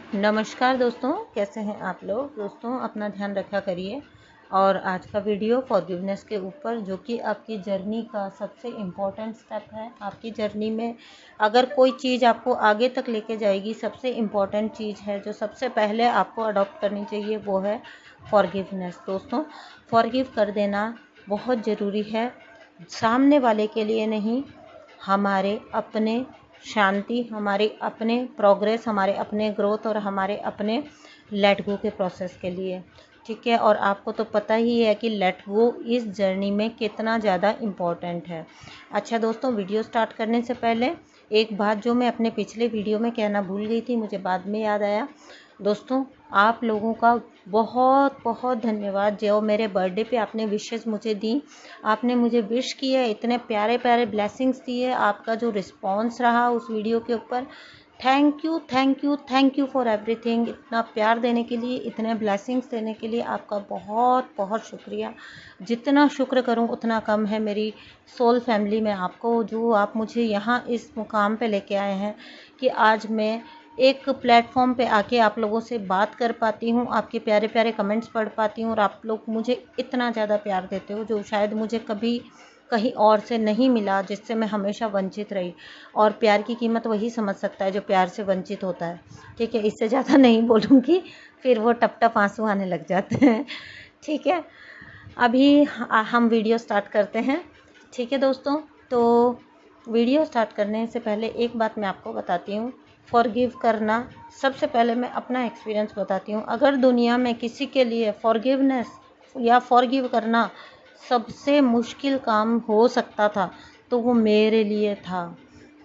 नमस्कार दोस्तों, कैसे हैं आप लोग। दोस्तों अपना ध्यान रखा करिए। और आज का वीडियो फॉरगिवनेस के ऊपर, जो कि आपकी जर्नी का सबसे इम्पोर्टेंट स्टेप है। आपकी जर्नी में अगर कोई चीज़ आपको आगे तक लेके जाएगी, सबसे इम्पोर्टेंट चीज़ है जो सबसे पहले आपको अडॉप्ट करनी चाहिए, वो है फॉरगिवनेस। दोस्तों, फॉरगिव कर देना बहुत ज़रूरी है, सामने वाले के लिए नहीं, हमारे अपने शांति, हमारे अपने प्रोग्रेस, हमारे अपने ग्रोथ और हमारे अपने लेट गो के प्रोसेस के लिए। ठीक है। और आपको तो पता ही है कि लेट गो इस जर्नी में कितना ज़्यादा इम्पॉर्टेंट है। अच्छा दोस्तों, वीडियो स्टार्ट करने से पहले एक बात जो मैं अपने पिछले वीडियो में कहना भूल गई थी, मुझे बाद में याद आया। दोस्तों, आप लोगों का बहुत बहुत धन्यवाद जो मेरे बर्थडे पे आपने विशेस मुझे दी, आपने मुझे विश किया, इतने प्यारे प्यारे ब्लेसिंग्स दिए, आपका जो रिस्पॉन्स रहा उस वीडियो के ऊपर, thank you thank you thank you for everything. इतना प्यार देने के लिए, इतने ब्लेसिंग्स देने के लिए आपका बहुत बहुत शुक्रिया। जितना शुक्र करूं उतना कम है मेरी सोल फैमिली में आपको, जो आप मुझे यहाँ इस मुकाम पे लेके आए हैं कि आज मैं एक प्लेटफॉर्म पे आके आप लोगों से बात कर पाती हूँ, आपके प्यारे प्यारे कमेंट्स पढ़ पाती हूँ और आप लोग मुझे इतना ज़्यादा प्यार देते हो, जो शायद मुझे कभी कहीं और से नहीं मिला, जिससे मैं हमेशा वंचित रही। और प्यार की कीमत वही समझ सकता है जो प्यार से वंचित होता है। ठीक है, इससे ज़्यादा नहीं बोलूँगी, फिर वो टप टप आंसू आने लग जाते हैं। ठीक है, अभी हम वीडियो स्टार्ट करते हैं। ठीक है दोस्तों, तो वीडियो स्टार्ट करने से पहले एक बात मैं आपको बताती हूँ। फॉरगिव करना, सबसे पहले मैं अपना एक्सपीरियंस बताती हूँ। अगर दुनिया में किसी के लिए फॉरगिवनेस या फॉरगिव करना सबसे मुश्किल काम हो सकता था, तो वो मेरे लिए था।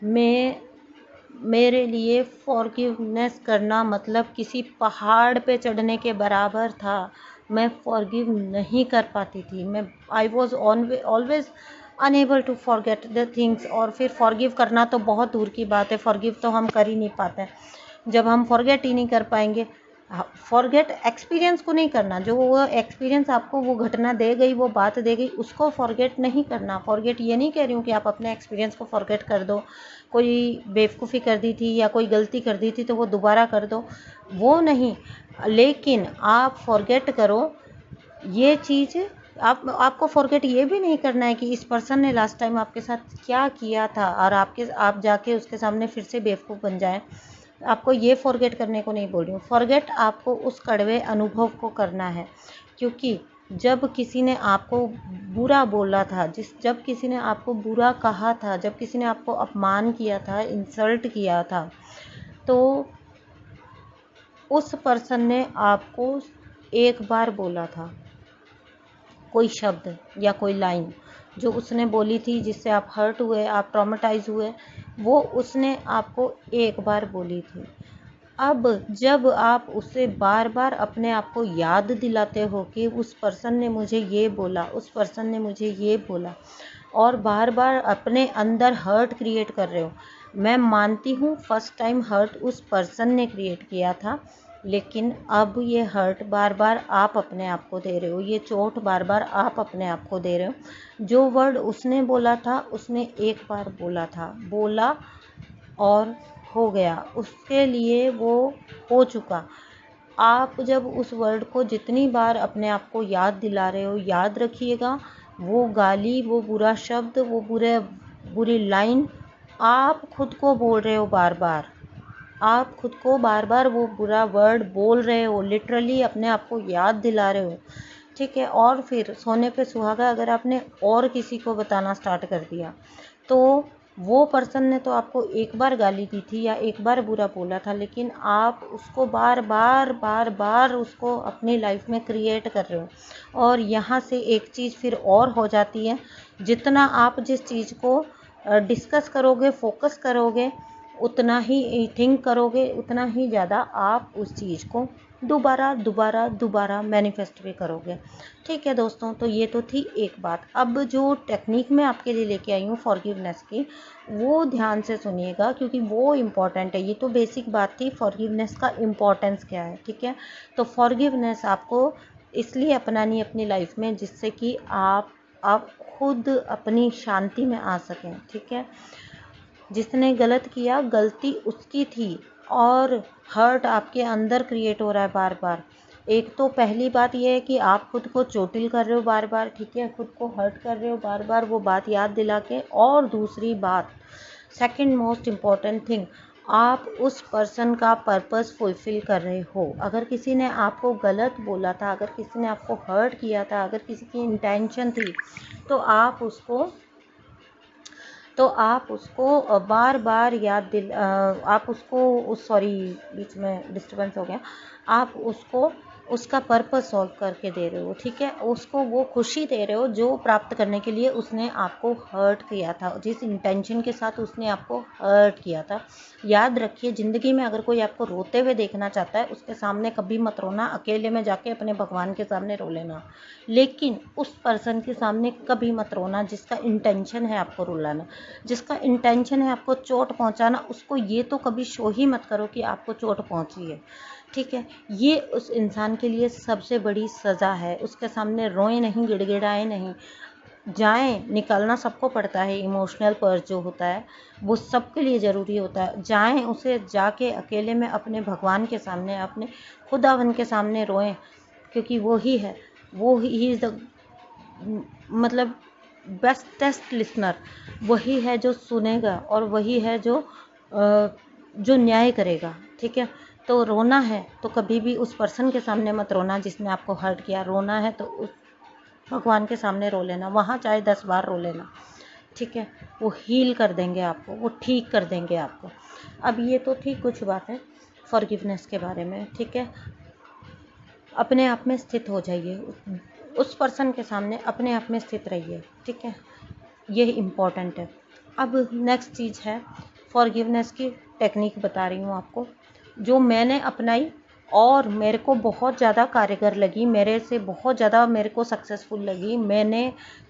मेरे लिए फॉरगिवनेस करना मतलब किसी पहाड़ पे चढ़ने के बराबर था। मैं फॉरगिव नहीं कर पाती थी। I was always unable to forget the things. और फिर फॉरगिव करना तो बहुत दूर की बात है, फॉरगिव तो हम कर ही नहीं पाते। जब हम फॉरगेट ही नहीं कर पाएंगे, फॉरगेट एक्सपीरियंस को नहीं करना, जो वो एक्सपीरियंस आपको वो घटना दे गई, वो बात दे गई, उसको फॉरगेट नहीं करना। फॉरगेट ये नहीं कह रही हूँ कि आप अपने एक्सपीरियंस को फॉरगेट कर दो, कोई बेवकूफ़ी कर दी थी या कोई गलती कर दी थी तो वो दोबारा कर दो, वो नहीं। लेकिन आप फॉरगेट करो ये चीज़। आपको फॉरगेट ये भी नहीं करना है कि इस पर्सन ने लास्ट टाइम आपके साथ क्या किया था और आप जाके उसके सामने फिर से बेवकूफ़ बन जाए। आपको ये फॉरगेट करने को नहीं बोल रही हूँ। फॉरगेट आपको उस कड़वे अनुभव को करना है, क्योंकि जब किसी ने आपको बुरा बोला था, जब किसी ने आपको बुरा कहा था, जब किसी ने आपको अपमान किया था, इंसल्ट किया था, तो उस पर्सन ने आपको एक बार बोला था कोई शब्द या कोई लाइन, जो उसने बोली थी जिससे आप हर्ट हुए, आप ट्रॉमेटाइज हुए, वो उसने आपको एक बार बोली थी। अब जब आप उसे बार बार अपने आप को याद दिलाते हो कि उस पर्सन ने मुझे ये बोला, उस पर्सन ने मुझे ये बोला, और बार बार अपने अंदर हर्ट क्रिएट कर रहे हो। मैं मानती हूँ फर्स्ट टाइम हर्ट उस पर्सन ने क्रिएट किया था, लेकिन अब ये हर्ट बार बार आप अपने आप को दे रहे हो, ये चोट बार बार आप अपने आप को दे रहे हो। जो वर्ड उसने बोला था, उसने एक बार बोला था, बोला और हो गया, उसके लिए वो हो चुका। आप जब उस वर्ड को जितनी बार अपने आप को याद दिला रहे हो, याद रखिएगा, वो गाली, वो बुरा शब्द, वो बुरी लाइन आप खुद को बोल रहे हो बार बार। आप खुद को बार बार वो बुरा वर्ड बोल रहे हो, लिटरली अपने आप को याद दिला रहे हो। ठीक है। और फिर सोने पे सुहागा अगर आपने और किसी को बताना स्टार्ट कर दिया, तो वो पर्सन ने तो आपको एक बार गाली दी थी या एक बार बुरा बोला था, लेकिन आप उसको बार बार उसको अपनी लाइफ में क्रिएट कर रहे हो। और यहाँ से एक चीज़ फिर और हो जाती है, जितना आप जिस चीज़ को डिस्कस करोगे, फोकस करोगे, उतना ही थिंक करोगे, उतना ही ज़्यादा आप उस चीज़ को दोबारा मैनिफेस्ट भी करोगे। ठीक है दोस्तों, तो ये तो थी एक बात। अब जो टेक्निक मैं आपके लिए लेके आई हूँ फॉरगिवनेस की, वो ध्यान से सुनिएगा, क्योंकि वो इम्पॉर्टेंट है। ये तो बेसिक बात थी फॉरगिवनेस का इम्पॉर्टेंस क्या है। ठीक है, तो फॉरगिवनेस आपको इसलिए अपनानी है अपनी लाइफ में, जिससे कि आप खुद अपनी शांति में आ सकें। ठीक है, जिसने गलत किया, गलती उसकी थी, और हर्ट आपके अंदर क्रिएट हो रहा है बार बार। एक तो पहली बात ये है कि आप खुद को चोटिल कर रहे हो बार बार, ठीक है, खुद को हर्ट कर रहे हो बार बार वो बात याद दिला के। और दूसरी बात, सेकंड मोस्ट इम्पॉर्टेंट थिंग, आप उस पर्सन का पर्पस फुलफ़िल कर रहे हो। अगर किसी ने आपको गलत बोला था, अगर किसी ने आपको हर्ट किया था, अगर किसी की इंटेंशन थी, तो आप उसको बार बार आप उसको सॉरी बीच में डिस्टर्बेंस हो गया, आप उसको उसका पर्पस सॉल्व करके दे रहे हो, ठीक है, उसको वो खुशी दे रहे हो जो प्राप्त करने के लिए उसने आपको हर्ट किया था, जिस इंटेंशन के साथ उसने आपको हर्ट किया था। याद रखिए, ज़िंदगी में अगर कोई आपको रोते हुए देखना चाहता है, उसके सामने कभी मत रोना, अकेले में जाके अपने भगवान के सामने रो लेना। लेकिन उस पर्सन के सामने कभी मत रोना जिसका इंटेंशन है आपको रुलाना, जिसका इंटेंशन है आपको चोट पहुंचाना। उसको ये तो कभी शो ही मत करो कि आपको चोट पहुंची है, ठीक है। ये उस इंसान के लिए सबसे बड़ी सज़ा है। उसके सामने रोए नहीं, गिड़गिड़ाए नहीं, जाएं। निकालना सबको पड़ता है, इमोशनल पर्स जो होता है वो सबके लिए ज़रूरी होता है। जाएं, उसे जाके अकेले में अपने भगवान के सामने, अपने खुदावन के सामने रोएं, क्योंकि वो ही है, वो ही इज़ द मतलब बेस्टेस्ट लिसनर। वही है जो सुनेगा और वही है जो न्याय करेगा, ठीक है। तो रोना है तो कभी भी उस पर्सन के सामने मत रोना जिसने आपको हर्ट किया। रोना है तो उस भगवान के सामने रो लेना, वहाँ चाहे 10 बार रो लेना, ठीक है। वो हील कर देंगे आपको, वो ठीक कर देंगे आपको। अब ये तो थी कुछ बातें फॉरगिवनेस के बारे में, ठीक है। अपने आप में स्थित हो जाइए, उस पर्सन के सामने अपने आप में स्थित रहिए, ठीक है। ये इम्पॉर्टेंट है। अब नेक्स्ट चीज़ है, फॉरगिवनेस की टेक्निक बता रही हूँ आपको, जो मैंने अपनाई और मेरे को बहुत ज़्यादा कारगर लगी, मेरे से बहुत ज़्यादा मेरे को सक्सेसफुल लगी।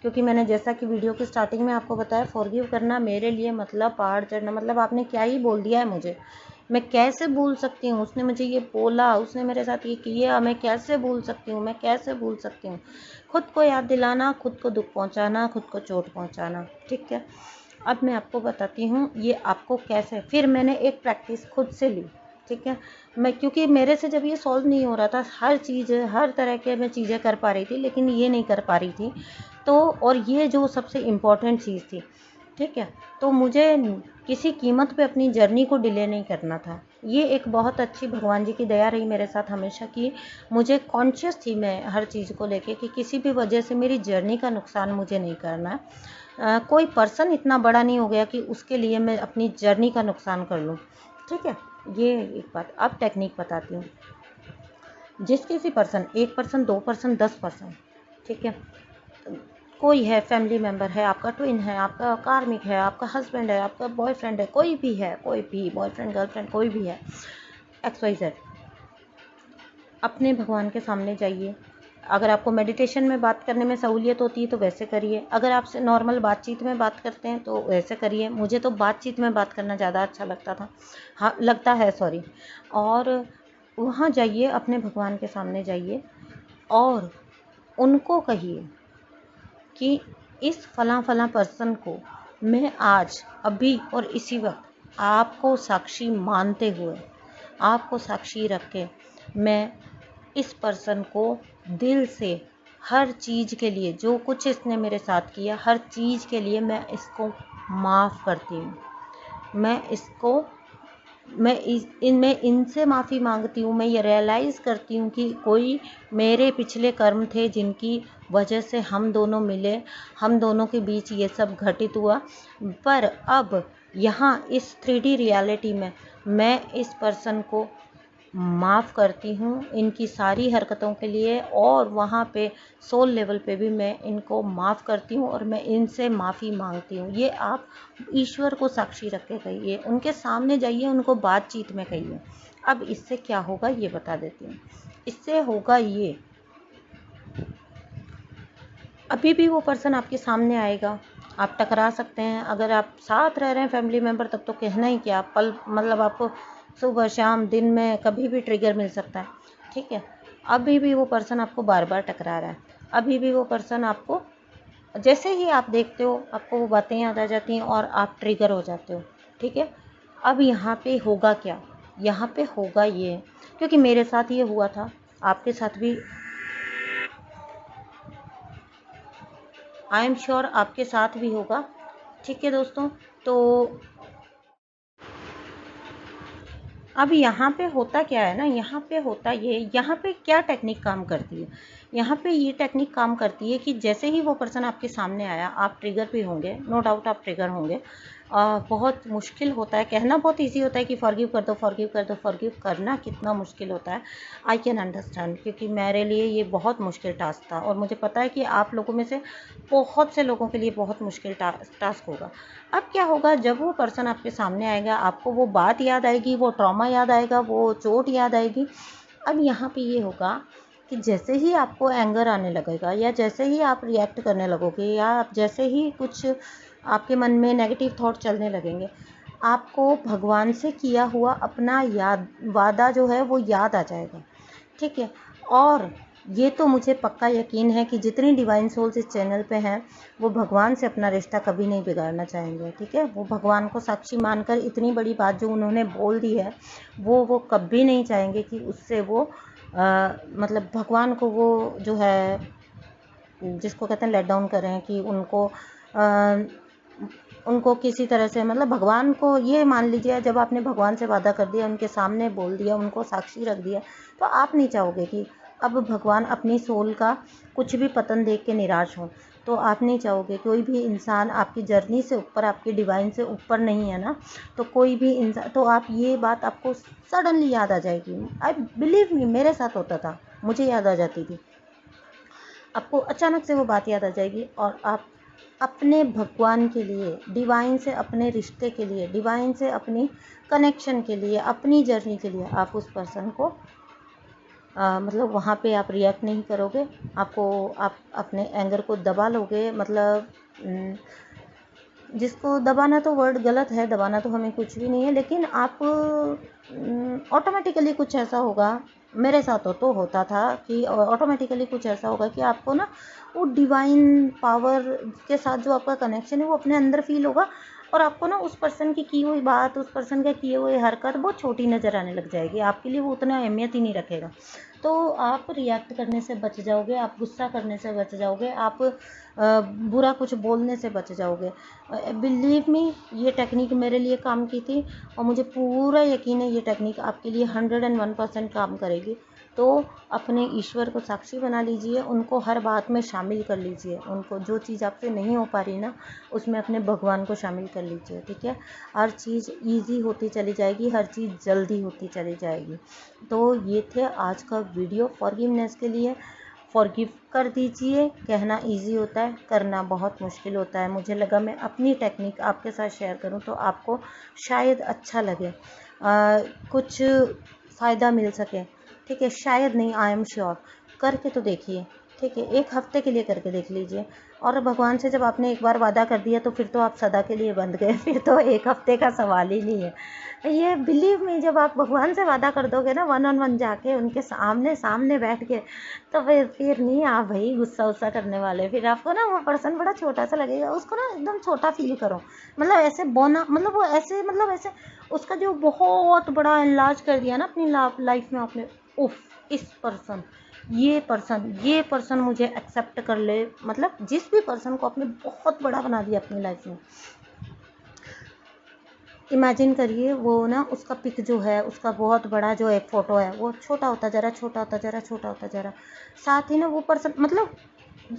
क्योंकि मैंने जैसा कि वीडियो की स्टार्टिंग में आपको बताया, फॉरगिव करना मेरे लिए मतलब पहाड़ चढ़ना, मतलब आपने क्या ही बोल दिया है मुझे, मैं कैसे भूल सकती हूँ, उसने मुझे ये बोला, उसने मेरे साथ ये किया, मैं कैसे भूल सकती हूँ, मैं कैसे भूल सकती हूँ। खुद को याद दिलाना, खुद को दुख पहुँचाना, खुद को चोट पहुँचाना, ठीक है। अब मैं आपको बताती हूँ ये आपको कैसे। फिर मैंने एक प्रैक्टिस खुद से ली, ठीक है। क्योंकि मेरे से जब ये सॉल्व नहीं हो रहा था, हर तरह के मैं चीज़ें कर पा रही थी, लेकिन ये नहीं कर पा रही थी, तो और ये जो सबसे इम्पोर्टेंट चीज़ थी, ठीक है, तो मुझे किसी कीमत पे अपनी जर्नी को डिले नहीं करना था। ये एक बहुत अच्छी भगवान जी की दया रही मेरे साथ हमेशा की, मुझे कॉन्शियस थी मैं हर चीज़ को लेके कि किसी भी वजह से मेरी जर्नी का नुकसान मुझे नहीं करना है। कोई पर्सन इतना बड़ा नहीं हो गया कि उसके लिए मैं अपनी जर्नी का नुकसान कर लूँ, ठीक है। ये एक बात। अब टेक्निक बताती हूँ। किसी पर्सन, 1 पर्सन, 2 पर्सन, 10 पर्सन, ठीक है, कोई है, फैमिली मेम्बर है, आपका ट्विन है, आपका कार्मिक है, आपका हस्बैंड है, आपका बॉयफ्रेंड है, कोई भी है, कोई भी बॉयफ्रेंड गर्लफ्रेंड कोई भी है, XYZ, अपने भगवान के सामने जाइए। अगर आपको मेडिटेशन में बात करने में सहूलियत होती है तो वैसे करिए, अगर आपसे नॉर्मल बातचीत में बात करते हैं तो वैसे करिए। मुझे तो बातचीत में बात करना ज़्यादा अच्छा लगता था, हाँ लगता है, सॉरी। और वहाँ जाइए, अपने भगवान के सामने जाइए और उनको कहिए कि इस फलां फलां पर्सन को मैं आज अभी और इसी वक्त आपको साक्षी मानते हुए, आपको साक्षी रख के, मैं इस पर्सन को दिल से हर चीज़ के लिए, जो कुछ इसने मेरे साथ किया, हर चीज़ के लिए मैं इसको माफ़ करती हूँ। मैं इनसे माफ़ी मांगती हूँ। मैं ये रियलाइज़ करती हूँ कि कोई मेरे पिछले कर्म थे जिनकी वजह से हम दोनों मिले, हम दोनों के बीच ये सब घटित हुआ। पर अब यहाँ इस 3D रियलिटी में मैं इस पर्सन को माफ़ करती हूँ इनकी सारी हरकतों के लिए, और वहाँ पे सोल लेवल पे भी मैं इनको माफ़ करती हूँ और मैं इनसे माफ़ी मांगती हूँ। ये आप ईश्वर को साक्षी रख के कहिए, उनके सामने जाइए, उनको बातचीत में कहिए। अब इससे क्या होगा ये बता देती हूँ। इससे होगा ये, अभी भी वो पर्सन आपके सामने आएगा, आप टकरा सकते हैं। अगर आप साथ रह रहे हैं फैमिली मेम्बर, तब तो कहना ही क्या, पल मतलब आपको सुबह शाम दिन में कभी भी ट्रिगर मिल सकता है, ठीक है। अभी भी वो पर्सन आपको बार बार टकरा रहा है, अभी भी वो पर्सन आपको, जैसे ही आप देखते हो आपको वो बातें याद आ जाती हैं और आप ट्रिगर हो जाते हो, ठीक है। अब यहाँ पे होगा क्या, यहाँ पे होगा ये, क्योंकि मेरे साथ ये हुआ था, आपके साथ भी आई एम श्योर आपके साथ भी होगा। ठीक है दोस्तों, तो अब यहाँ पे होता क्या है ना, यहाँ पे होता ये, यहाँ पे क्या टेक्निक काम करती है, यहाँ पे ये टेक्निक काम करती है कि जैसे ही वो पर्सन आपके सामने आया, आप ट्रिगर भी होंगे, नो डाउट आप ट्रिगर होंगे। बहुत मुश्किल होता है, कहना बहुत इजी होता है कि फॉरगिव कर दो, फॉरगिव कर दो, फॉरगिव करना कितना मुश्किल होता है आई कैन अंडरस्टैंड, क्योंकि मेरे लिए ये बहुत मुश्किल टास्क था और मुझे पता है कि आप लोगों में से बहुत से लोगों के लिए बहुत मुश्किल टास्क होगा। अब क्या होगा, जब वो पर्सन आपके सामने आएगा, आपको वो बात याद आएगी, वो ट्रॉमा याद आएगा, वो चोट याद आएगी। अब यहाँ पे ये होगा कि जैसे ही आपको एंगर आने लगेगा, या जैसे ही आप रिएक्ट करने लगोगे, या आप जैसे ही कुछ आपके मन में नेगेटिव थॉट चलने लगेंगे, आपको भगवान से किया हुआ अपना वादा जो है वो याद आ जाएगा। ठीक है, और ये तो मुझे पक्का यकीन है कि जितनी डिवाइन सोल्स इस चैनल पे हैं, वो भगवान से अपना रिश्ता कभी नहीं बिगाड़ना चाहेंगे। ठीक है, वो भगवान को साक्षी मानकर इतनी बड़ी बात जो उन्होंने बोल दी है, वो कभी नहीं चाहेंगे कि उससे वो मतलब भगवान को वो जो है, जिसको कहते हैं लेट डाउन करें, कि उनको किसी तरह से, मतलब भगवान को ये मान लीजिए, जब आपने भगवान से वादा कर दिया, उनके सामने बोल दिया, उनको साक्षी रख दिया, तो आप नहीं चाहोगे कि अब भगवान अपनी सोल का कुछ भी पतन देख के निराश हो। तो आप नहीं चाहोगे, कोई भी इंसान आपकी जर्नी से ऊपर, आपकी डिवाइन से ऊपर नहीं है ना, तो कोई भी इंसान, तो आप ये बात आपको सडनली याद आ जाएगी। आई बिलीव मी, मेरे साथ होता था, मुझे याद आ जाती थी, आपको अचानक से वो बात याद आ जाएगी, और आप अपने भगवान के लिए, डिवाइन से अपने रिश्ते के लिए, डिवाइन से अपनी कनेक्शन के लिए, अपनी जर्नी के लिए आप उस पर्सन को मतलब वहाँ पे आप रिएक्ट नहीं करोगे, आप अपने एंगर को दबा लोगे। मतलब जिसको दबाना, तो वर्ड गलत है, दबाना तो हमें कुछ भी नहीं है, लेकिन आप ऑटोमेटिकली कुछ ऐसा होगा, मेरे साथ तो होता था कि ऑटोमेटिकली कुछ ऐसा होगा कि आपको ना वो डिवाइन पावर के साथ जो आपका कनेक्शन है वो अपने अंदर फील होगा, और आपको ना उस पर्सन की हुई बात, उस पर्सन का किए हुए हरकत बहुत छोटी नज़र आने लग जाएगी, आपके लिए वो उतना अहमियत ही नहीं रखेगा। तो आप रिएक्ट करने से बच जाओगे, आप गुस्सा करने से बच जाओगे, आप बुरा कुछ बोलने से बच जाओगे। बिलीव मी, ये टेक्निक मेरे लिए काम की थी, और मुझे पूरा यकीन है ये टेक्निक आपके लिए 101% काम करेगी। तो अपने ईश्वर को साक्षी बना लीजिए, उनको हर बात में शामिल कर लीजिए, उनको जो चीज़ आपसे नहीं हो पा रही ना, उसमें अपने भगवान को शामिल कर लीजिए। ठीक है, हर चीज़ ईजी होती चली जाएगी, हर चीज़ जल्दी होती चली जाएगी। तो ये थे आज का वीडियो फॉरगिवनेस के लिए। फॉरगिव कर दीजिए, कहना इजी होता है, करना बहुत मुश्किल होता है। मुझे लगा मैं अपनी टेक्निक आपके साथ शेयर करूं तो आपको शायद अच्छा लगे, कुछ फ़ायदा मिल सके। ठीक है, शायद नहीं, आई एम श्योर, करके तो देखिए। ठीक है, एक हफ्ते के लिए करके देख लीजिए, और भगवान से जब आपने एक बार वादा कर दिया तो फिर तो आप सदा के लिए बंध गए, फिर तो एक हफ्ते का सवाल ही नहीं है। ये बिलीव मी, जब आप भगवान से वादा कर दोगे ना, 1-on-1 जाके उनके सामने बैठ के, तो फिर नहीं आप भाई गुस्सा उस्सा करने वाले। फिर आपको ना वो पर्सन बड़ा छोटा सा लगेगा, उसको ना एकदम छोटा फील करो, मतलब ऐसे बोना, मतलब वो ऐसे, मतलब ऐसे उसका जो बहुत बड़ा इलाज कर दिया ना अपनी लाइफ में आपने, उफ, इस पर्सन, ये पर्सन मुझे एक्सेप्ट कर ले, मतलब जिस भी पर्सन को आपने बहुत बड़ा बना दिया अपनी लाइफ में, इमेजिन करिए वो ना, उसका पिक जो है, उसका बहुत बड़ा जो एक फ़ोटो है, वो छोटा होता जा रहा, छोटा होता जा रहा, छोटा होता जा रहा। साथ ही ना वो पर्सन, मतलब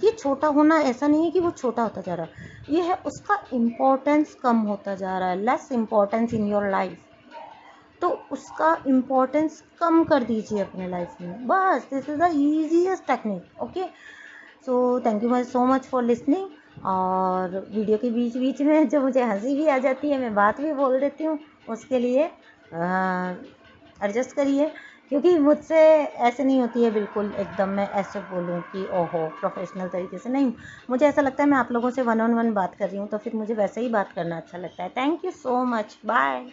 ये छोटा होना ऐसा नहीं है कि वो छोटा होता जा रहा, ये है उसका इम्पोर्टेंस कम होता जा रहा है, less importance in your life. तो उसका इम्पोर्टेंस कम कर दीजिए अपने लाइफ में, बस this is the easiest technique. Okay, so thank you so much for listening. और वीडियो के बीच बीच में जो मुझे हंसी भी आ जाती है, मैं बात भी बोल देती हूँ, उसके लिए एडजस्ट करिए, क्योंकि मुझसे ऐसे नहीं होती है बिल्कुल एकदम मैं ऐसे बोलूँ कि ओहो प्रोफेशनल तरीके से, नहीं, मुझे ऐसा लगता है मैं आप लोगों से 1-on-1 बात कर रही हूँ, तो फिर मुझे वैसे ही बात करना अच्छा लगता है। Thank you so much, bye.